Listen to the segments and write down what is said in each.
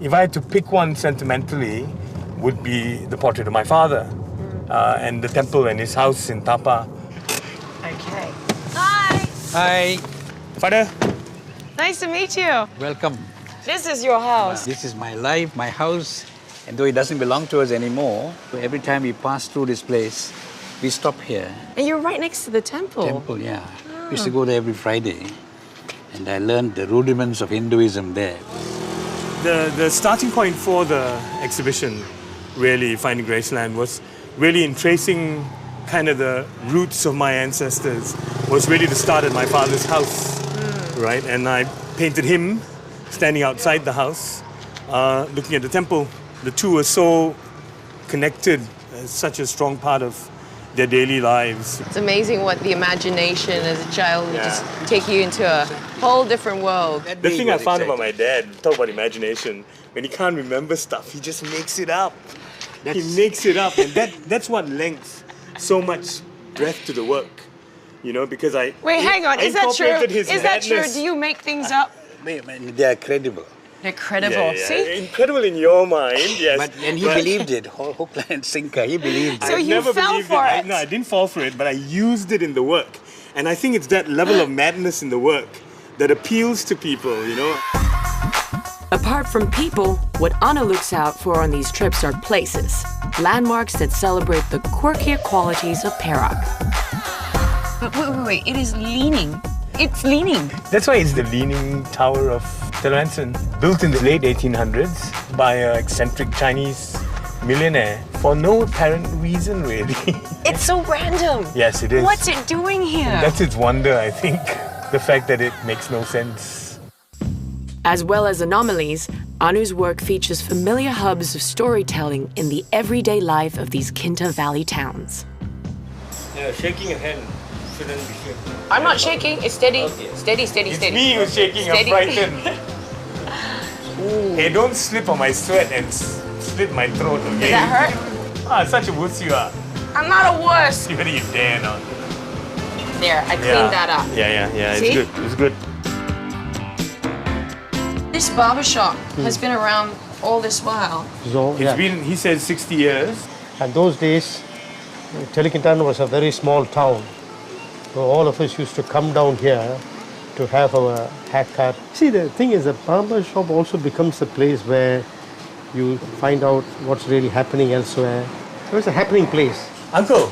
if I had to pick one sentimentally, would be the portrait of my father and the temple and his house in Tapa. Okay. Hi. Hi. Father. Nice to meet you. Welcome. This is your house. This is my life, my house. And though it doesn't belong to us anymore, every time we pass through this place, we stop here. And you're right next to the temple. Temple, yeah. We used to go there every Friday. And I learned the rudiments of Hinduism there. The starting point for the exhibition, really, Finding Graceland, was really in tracing kind of the roots of my ancestors, was really to start at my father's house, right? And I painted him standing outside the house, looking at the temple. The two were so connected, such a strong part of their daily lives. It's amazing what the imagination as a child will just take you into a whole different world. The thing I found about my dad, talk about imagination, when he can't remember stuff, he just makes it up. He makes it up, and that's what lends so much breadth to the work, you know, because I... Wait, hang on, is that true? Is that true? Do you make things up? They are credible. They're credible, see? Incredible in your mind, yes. And he believed it, hook, line, and sinker, he believed it. So you fell for it? No, I didn't fall for it, but I used it in the work. And I think it's that level of madness in the work that appeals to people, you know? Apart from people, what Anna looks out for on these trips are places, landmarks that celebrate the quirkier qualities of Perak. But wait, it is leaning. It's leaning. That's why it's the Leaning Tower of Telemanson, built in the late 1800s by an eccentric Chinese millionaire for no apparent reason, really. It's so random. Yes, it is. What's it doing here? That's its wonder, I think. The fact that it makes no sense. As well as anomalies, Anu's work features familiar hubs of storytelling in the everyday life of these Kinta Valley towns. Yeah, shaking your hand shouldn't be shaking. I'm not shaking, it's steady. Okay. Steady. It's me who's shaking, I'm frightened. Hey, don't slip on my sweat and slit my throat, okay? Does that hurt? Ah, such a wuss you are. I'm not a wuss. Even you dare not. There, I cleaned that up. Yeah, See? It's good. This barbershop has been around all this while. So, It's been, he says, 60 years. And those days, Telekintan was a very small town. So all of us used to come down here to have our haircut. See, the thing is, the barber shop also becomes a place where you find out what's really happening elsewhere. It was a happening place. Uncle,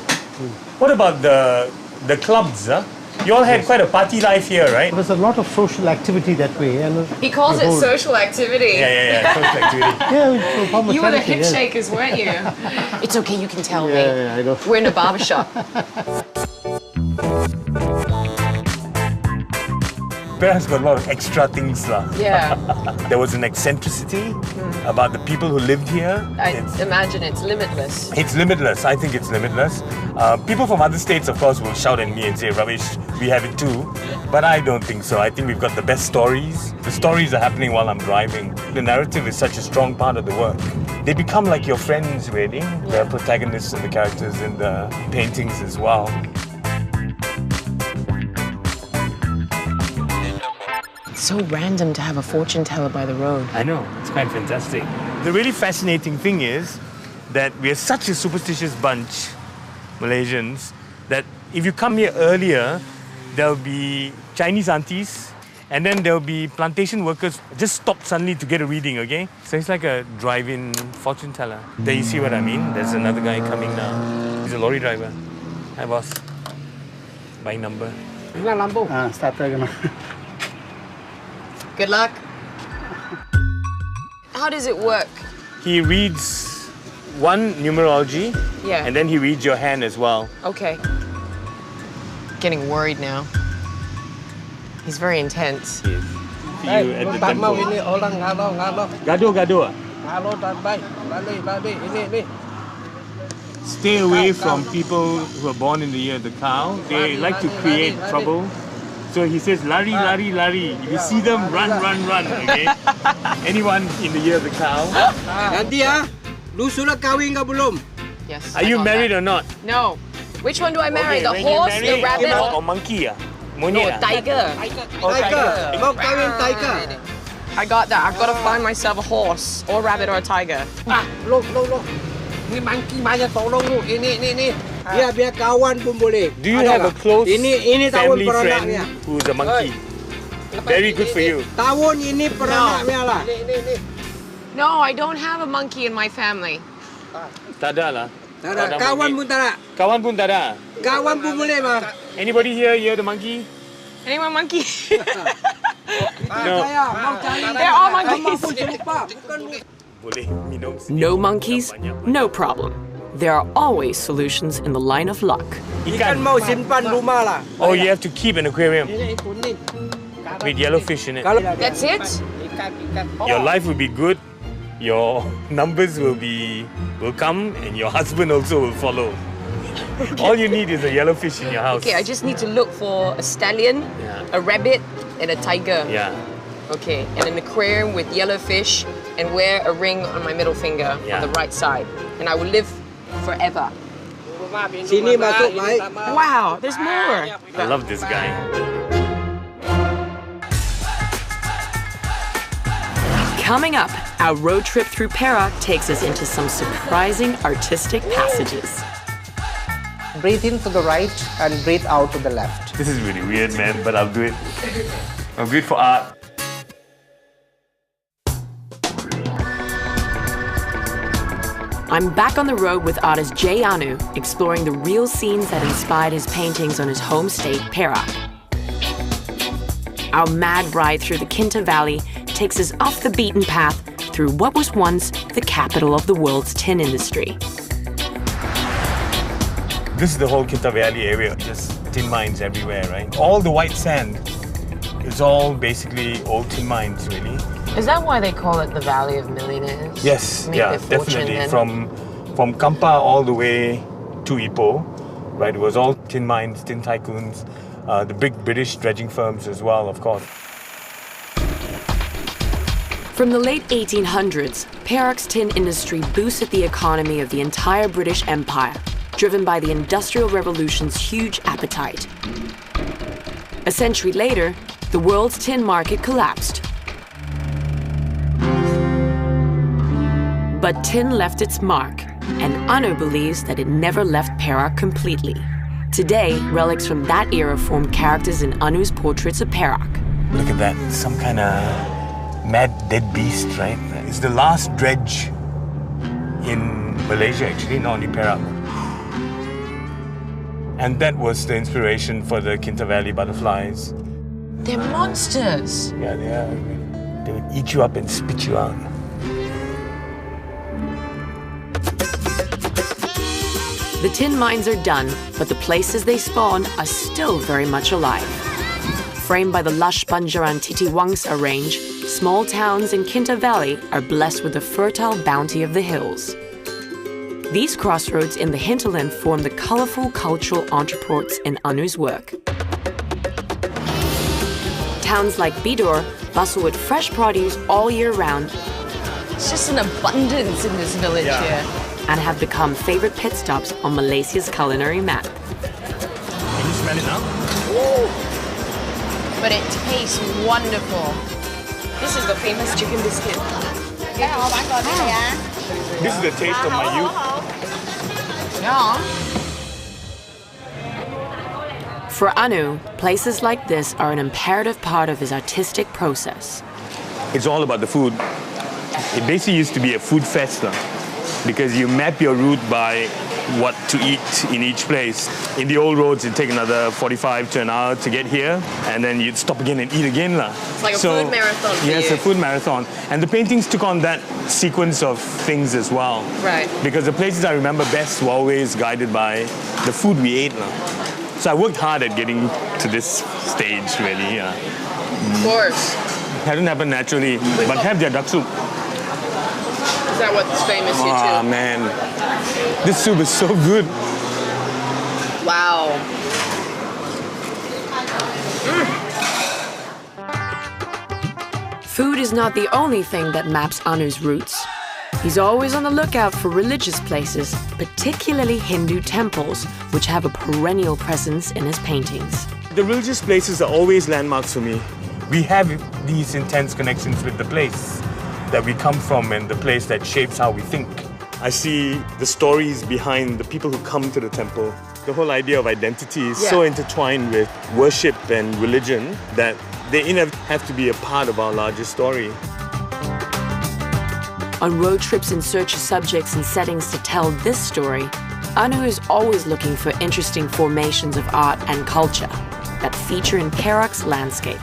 what about the clubs, huh? You all had quite a party life here, right? There was a lot of social activity that way. And He calls it social activity. Yeah, social activity. You were the hip shakers, weren't you? It's okay, you can tell me. Yeah, I know. We're in a barbershop. Parents got a lot of extra things. Yeah. There was an eccentricity about the people who lived here. I imagine it's limitless. It's limitless. I think it's limitless. People from other states, of course, will shout at me and say, rubbish, we have it too. But I don't think so. I think we've got the best stories. The stories are happening while I'm driving. The narrative is such a strong part of the work. They become like your friends, really. The protagonists and the characters in the paintings as well. It's so random to have a fortune teller by the road. I know, it's quite fantastic. The really fascinating thing is that we are such a superstitious bunch, Malaysians, that if you come here earlier, there'll be Chinese aunties, and then there'll be plantation workers just stop suddenly to get a reading, okay? So it's like a drive-in fortune teller. There, you see what I mean? There's another guy coming now. He's a lorry driver. Hi, boss. Buying number. Good luck. How does it work? He reads one numerology, and then he reads your hand as well. Okay. Getting worried now. He's very intense. Yes. See you at the temple. Gaduh. Stay away from people who are born in the year of the cow. They like to create trouble. So he says, lari. If you see them, run, okay? Anyone in the year of the cow. Nanti lu sudah kahwin ke belum? Yes. Are you married or not? No. Which one do I marry? The when horse, you marry, the rabbit? or monkey? No, tiger. Tiger. Mau kahwin tiger. I got that. I've got to find myself a horse or a rabbit or a tiger. ลูกนี่มังกี้มาจะตกลงลูกนี่biar kawan pun boleh. Do you have a close ini tahun family beranak friend ni. who's a monkey? Very good for you. Tahun ini beranak ni lah. No, I don't have a monkey in my family. Tak ada lah. Tak ada. Kawan pun tak ada. Kawan pun tak ada. Kawan pun boleh mah. Anybody here the monkey? Anyone monkey? No. They're all monkeys. Boleh minum. No monkeys? No problem. There are always solutions in the line of luck. Ikan mau simpan rumah lah. Oh, you have to keep an aquarium with yellowfish in it. That's it? Your life will be good. Your numbers will come, and your husband also will follow. All you need is a yellowfish in your house. Okay, I just need to look for a stallion, a rabbit, and a tiger. Yeah. Okay, and an aquarium with yellowfish and wear a ring on my middle finger on the right side. And I will live forever. Sini masuk baik. Wow, there's more. I love this guy. Coming up, our road trip through Perak takes us into some surprising artistic passages. Breathe in to the right and breathe out to the left. This is really weird, man, but I'll do it. I'm good for art. I'm back on the road with artist Jay Anu, exploring the real scenes that inspired his paintings on his home state, Perak. Our mad ride through the Kinta Valley takes us off the beaten path through what was once the capital of the world's tin industry. This is the whole Kinta Valley area, just tin mines everywhere, right? All the white sand is all basically old tin mines, really. Is that why they call it the Valley of Millionaires? Yes, yeah, definitely. From Kampa all the way to Ipoh, right? It was all tin mines, tin tycoons, the big British dredging firms as well, of course. From the late 1800s, Perak's tin industry boosted the economy of the entire British Empire, driven by the Industrial Revolution's huge appetite. A century later, the world's tin market collapsed. But tin left its mark, and Anu believes that it never left Perak completely. Today, relics from that era form characters in Anu's portraits of Perak. Look at that, some kind of mad dead beast, right? It's the last dredge in Malaysia, actually, not only Perak. And that was the inspiration for the Kinta Valley butterflies. They're monsters. Yeah, they are. They would eat you up and spit you out. The tin mines are done, but the places they spawn are still very much alive. Framed by the lush Banjaran Titiwangsa range, small towns in Kinta Valley are blessed with the fertile bounty of the hills. These crossroads in the hinterland form the colorful cultural entrepôts in Anu's work. Towns like Bidor bustle with fresh produce all year round. It's just an abundance in this village here. And have become favorite pit stops on Malaysia's culinary map. Can you smell it now? But it tastes wonderful. This is the famous chicken biscuit. This is the taste of my youth. Yeah. For Anu, places like this are an imperative part of his artistic process. It's all about the food. It basically used to be a food fest, because you map your route by what to eat in each place. In the old roads, it'd take another 45 to an hour to get here, and then you'd stop again and eat again. It's like a food marathon for yes, you. a food marathon. And the paintings took on that sequence of things as well. Right. Because the places I remember best were always guided by the food we ate. So I worked hard at getting to this stage, really. Of course. It hadn't happened naturally, but have their duck soup. Is that what's famous here too? Ah, man. This soup is so good. Wow. Food is not the only thing that maps Anu's roots. He's always on the lookout for religious places, particularly Hindu temples, which have a perennial presence in his paintings. The religious places are always landmarks for me. we have these intense connections with the place that we come from and the place that shapes how we think. I see the stories behind the people who come to the temple. The whole idea of identity is so intertwined with worship and religion that they have to be a part of our larger story. On road trips in search of subjects and settings to tell this story, Anu is always looking for interesting formations of art and culture that feature in Perak's landscape.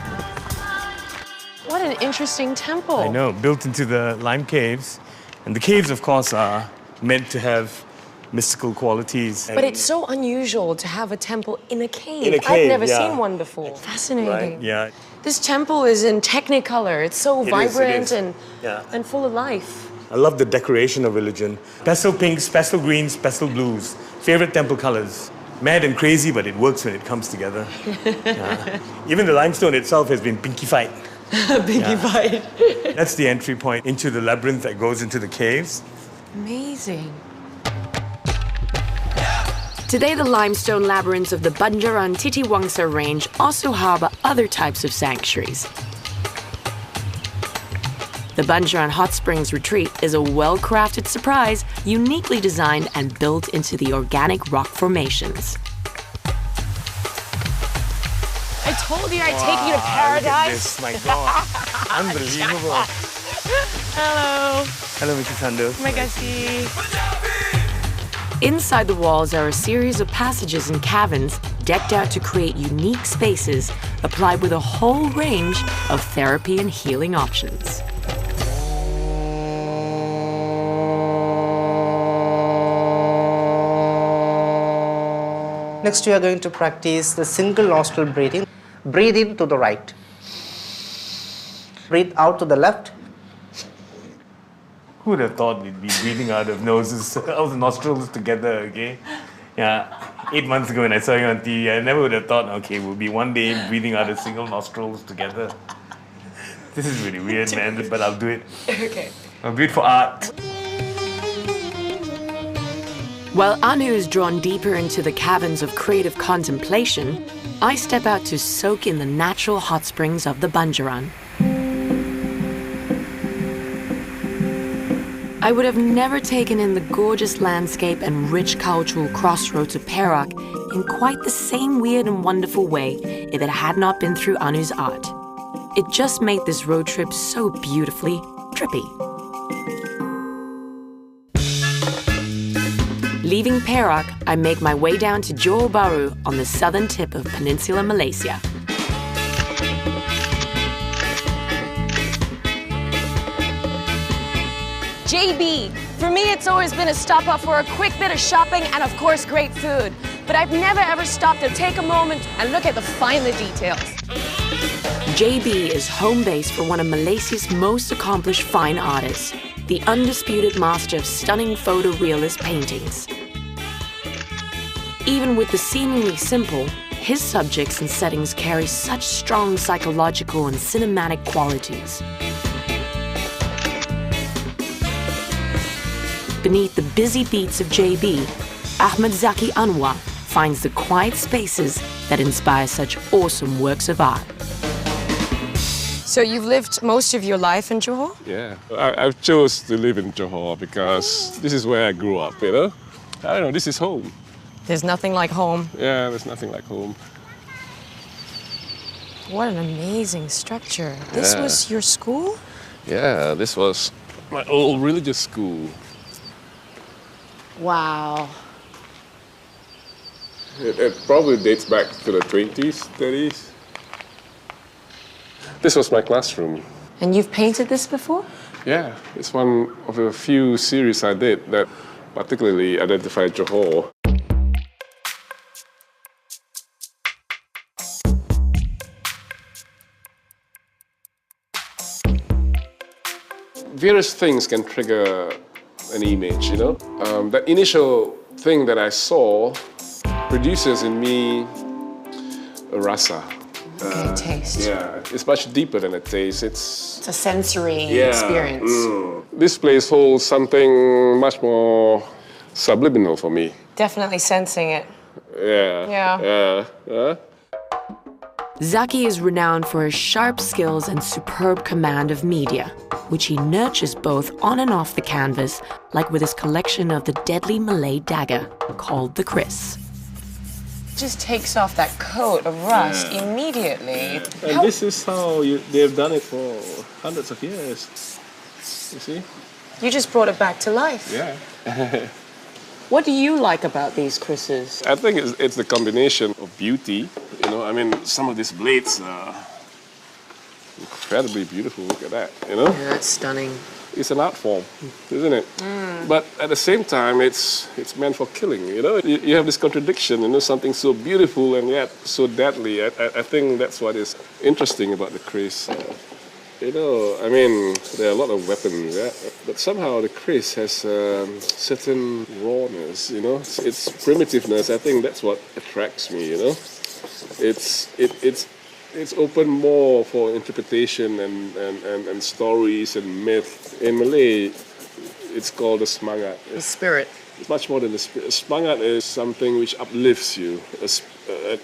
What an interesting temple. I know, built into the lime caves. And the caves, of course, are meant to have mystical qualities. But it's so unusual to have a temple in a cave. In a cave, I've never seen one before. Fascinating. Right, yeah. This temple is in Technicolor. It's so vibrant and full of life. I love the decoration of religion. Pastel pinks, pastel greens, pastel blues. Favorite temple colors. Mad and crazy, but it works when it comes together. Even the limestone itself has been pinkified. Pinkified. That's the entry point into the labyrinth that goes into the caves. Amazing. Today, the limestone labyrinths of the Banjaran Titiwangsa range also harbor other types of sanctuaries. The Banjaran Hot Springs Retreat is a well-crafted surprise, uniquely designed and built into the organic rock formations. I told you I'd take you to paradise. Look at this, my God. Unbelievable. Hello. Hello, Mrs. Sandu. Terima kasih. Inside the walls are a series of passages and caverns decked out to create unique spaces applied with a whole range of therapy and healing options. Next, we are going to practice the single nostril breathing. Breathe in to the right. Breathe out to the left. Who would have thought we'd be breathing out of noses, out of nostrils together, okay? Yeah, 8 months ago when I saw you on TV, I never would have thought, okay, we'll be one day breathing out of single nostrils together. This is really weird, man, but I'll do it. Okay. I'll do it for art. While Anu is drawn deeper into the caverns of creative contemplation, I step out to soak in the natural hot springs of the Banjaran. I would have never taken in the gorgeous landscape and rich cultural crossroads of Perak in quite the same weird and wonderful way if it had not been through Anu's art. It just made this road trip so beautifully trippy. Leaving Perak, I make my way down to Johor Bahru on the southern tip of Peninsular Malaysia. JB. For me, it's always been a stop off for a quick bit of shopping and, of course, great food. But I've never ever stopped to take a moment and look at the finer details. JB is home base for one of Malaysia's most accomplished fine artists, the undisputed master of stunning photorealist paintings. Even with the seemingly simple, his subjects and settings carry such strong psychological and cinematic qualities. Beneath the busy beats of JB, Ahmad Zaki Anwar finds the quiet spaces that inspire such awesome works of art. So you've lived most of your life in Johor? Yeah, I've chose to live in Johor because this is where I grew up, you know? I don't know, this is home. There's nothing like home. Yeah, there's nothing like home. What an amazing structure. This was your school? Yeah, this was my old religious school. Wow. It probably dates back to the 20s, 30s. This was my classroom. And you've painted this before? Yeah, it's one of a few series I did that particularly identified Johor. Various things can trigger an image, you know? That initial thing that I saw produces in me a rasa. Okay, taste. Yeah, it's much deeper than a taste. It's a sensory experience. This place holds something much more subliminal for me. Definitely sensing it. Yeah. Yeah. Yeah. Zaki is renowned for his sharp skills and superb command of media, which he nurtures both on and off the canvas, like with his collection of the deadly Malay dagger called the Kris. Just takes off that coat of rust immediately. And this is how they've done it for hundreds of years. You see? You just brought it back to life. Yeah. What do you like about these Krises? I think it's the combination of beauty. You know, I mean, some of these blades are incredibly beautiful. Look at that, you know? Yeah, that's stunning. It's an art form, isn't it? But at the same time, it's meant for killing, you know? You have this contradiction, you know, something so beautiful and yet so deadly. I think that's what is interesting about the Kris. You know, I mean, there are a lot of weapons, yeah? But somehow the Kris has certain rawness, you know? Its primitiveness, I think that's what attracts me, you know? It's open more for interpretation and stories and myth. In Malay, it's called the semangat. The spirit. It's much more than the spirit. Semangat is something which uplifts you,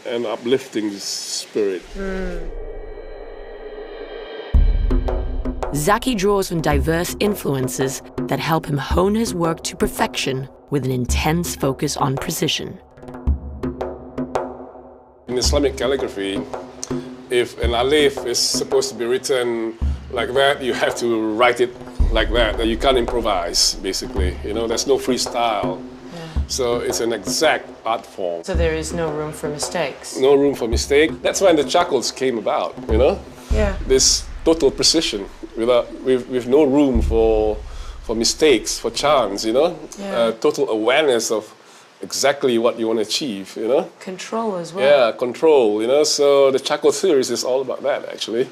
an uplifting spirit. Zaki draws on diverse influences that help him hone his work to perfection with an intense focus on precision. In Islamic calligraphy, if an alif is supposed to be written like that, you have to write it like that. You can't improvise, basically. You know, there's no freestyle. So it's an exact art form. So there is no room for mistakes. No room for mistake. That's when the charcoals came about, you know? Yeah. This total precision, with no room for mistakes, for chance, you know? Yeah. Total awareness of exactly what you want to achieve, you know? Control as well. Yeah, control, you know? So the charcoal series is all about that, actually.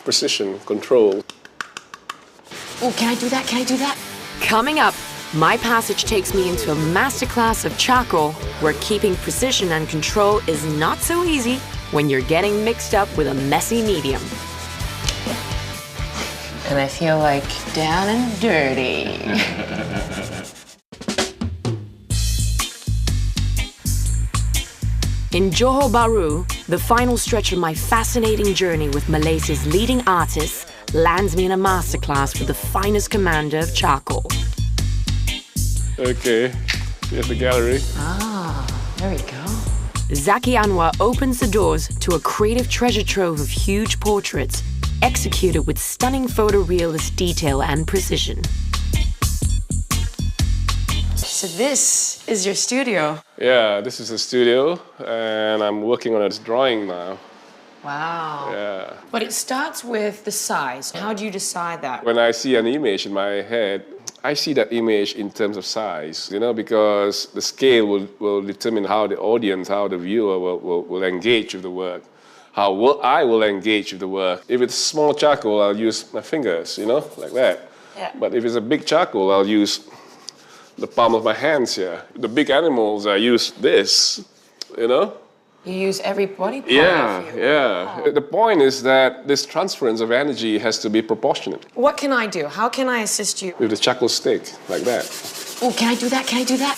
Precision, control. Oh, can I do that? Can I do that? Coming up, my passage takes me into a masterclass of charcoal, where keeping precision and control is not so easy when you're getting mixed up with a messy medium. And I feel like down and dirty. In Johor Bahru, the final stretch of my fascinating journey with Malaysia's leading artists lands me in a masterclass with the finest commander of charcoal. Okay, here's the gallery. Ah, there we go. Zaki Anwar opens the doors to a creative treasure trove of huge portraits executed with stunning photorealist detail and precision. So this is your studio. Yeah, this is the studio, and I'm working on its drawing now. Wow. Yeah. But it starts with the size. How do you decide that? When I see an image in my head, I see that image in terms of size, you know, because the scale will determine how the audience, how the viewer will engage with the work, how I will engage with the work. If it's small charcoal, I'll use my fingers, you know, like that. Yeah. But if it's a big charcoal, I'll use the palm of my hands here. The big animals, I use this, you know? You use every body part. Yeah, of you. yeah. Wow. The point is that this transference of energy has to be proportionate. What can I do? How can I assist you? With the charcoal stick, like that. Oh, can I do that? Can I do that?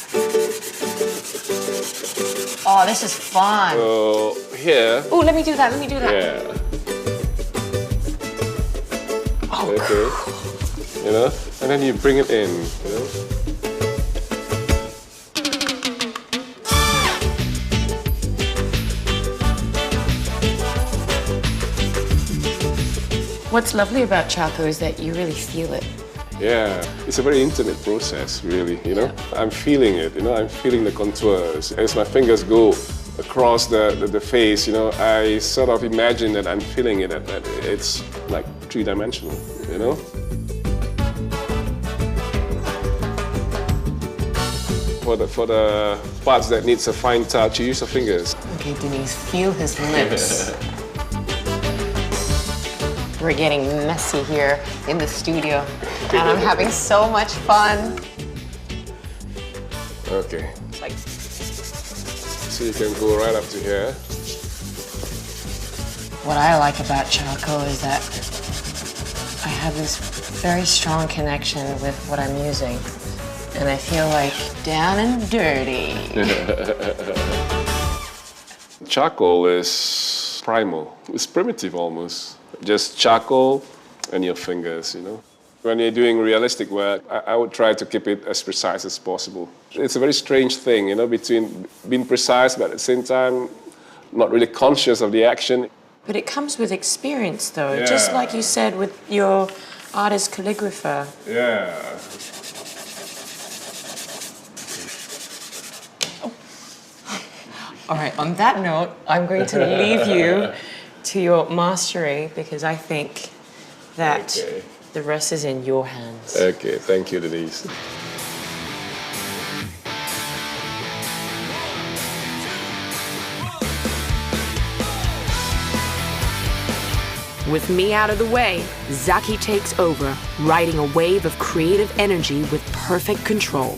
Oh, this is fun. So here. Oh, let me do that. Let me do that. Yeah. Oh, okay. cool. You know, and then you bring it in. You know? What's lovely about charcoal is that you really feel it. Yeah, it's a very intimate process, really, you know? I'm feeling it, you know? I'm feeling the contours. As my fingers go across the face, you know, I sort of imagine that I'm feeling it, that it's like three-dimensional, you know? For the parts that needs a fine touch, you use your fingers. Okay, Denise, feel his lips. We're getting messy here in the studio, and I'm having so much fun. Okay. Like, So you can go right up to here. what I like about charcoal is that I have this very strong connection with what I'm using, and I feel like down and dirty. Charcoal is is primal. It's primitive almost. Just charcoal and your fingers, you know. When you're doing realistic work, I would try to keep it as precise as possible. It's a very strange thing, you know, between being precise but at the same time not really conscious of the action. But it comes with experience, though, Yeah. just like you said with your artist calligrapher. Yeah. All right, on that note, I'm going to leave you to your mastery because I think that the rest is in your hands. Okay, thank you, Denise. With me out of the way, Zaki takes over, riding a wave of creative energy with perfect control.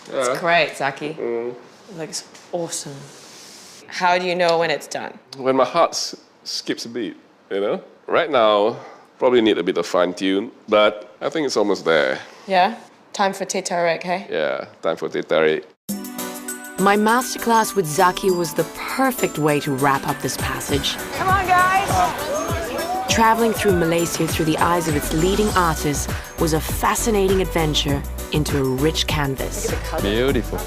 It's great, Zaki. It looks awesome. How do you know when it's done? When my heart skips a beat, you know? Right now, probably need a bit of fine-tune, but I think it's almost there. Yeah? Time for teh tarik, hey? Yeah, time for teh tarik. My masterclass with Zaki was the perfect way to wrap up this passage. Come on, guys. Traveling through Malaysia through the eyes of its leading artists was a fascinating adventure into a rich canvas. Beautiful.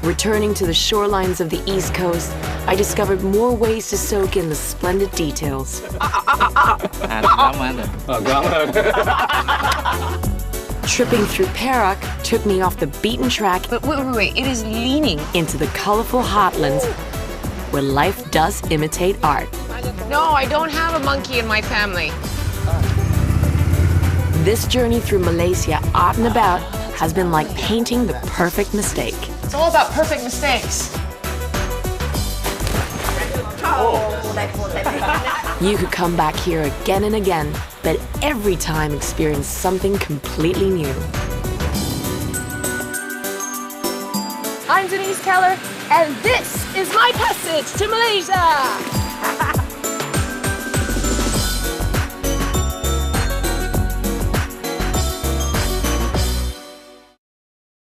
Returning to the shorelines of the East Coast, I discovered more ways to soak in the splendid details. Tripping through Perak took me off the beaten track But wait, it is leaning. into the colorful heartlands where life does imitate art. No, I don't have a monkey in my family. This journey through Malaysia, art and about, has been like painting the perfect mistake. It's all about perfect mistakes. You could come back here again and again, but every time experience something completely new. I'm Denise Keller, and this is my passage to Malaysia.